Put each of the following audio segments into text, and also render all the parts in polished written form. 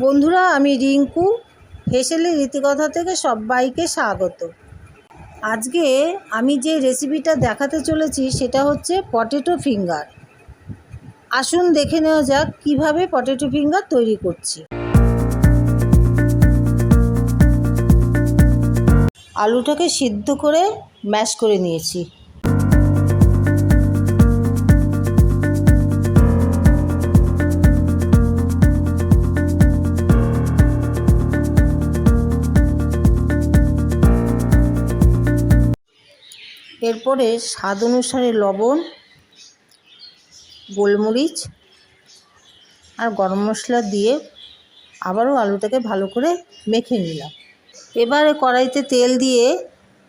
বন্ধুরা, আমি রিঙ্কু হেসেলের রীতিকথা থেকে সবাইকে স্বাগত। আজকে আমি যে রেসিপিটা দেখাতে চলেছি সেটা হচ্ছে পটেটো ফিঙ্গার। আসুন দেখে নেওয়া যাক কিভাবে পটেটো ফিঙ্গার তৈরি করছি। আলুটাকে সিদ্ধ করে ম্যাশ করে নিয়েছি। এরপরে স্বাদ অনুসারে লবণ, গোলমরিচ আর গরম মশলা দিয়ে আবারও আলুটাকে ভালো করে মেখে নিলাম। এবারে কড়াইতে তেল দিয়ে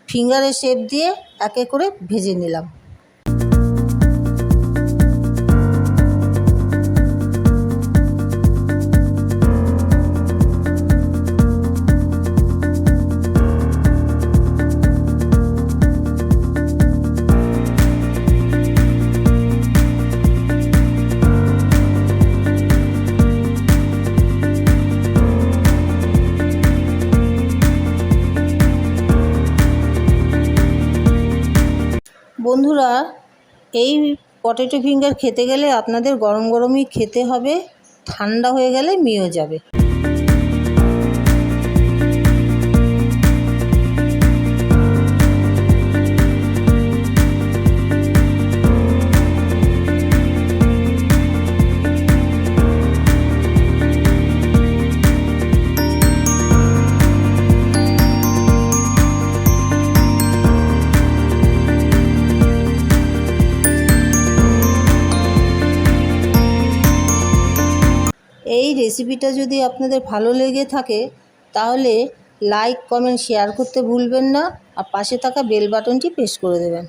ফিঙ্গারের শেপ দিয়ে একে করে ভেজে নিলাম। বন্ধুরা, এই পটেটো ফিঙ্গার খেতে গেলে আপনাদের গরম গরমই খেতে হবে, ঠান্ডা হয়ে গেলে মিয়ে যাবে। এই রেসিপিটা যদি আপনাদের ভালো লেগে থাকে তাহলে লাইক, কমেন্ট, শেয়ার করতে ভুলবেন না আর পাশে থাকা বেল বাটনটি প্রেস করে দেবেন।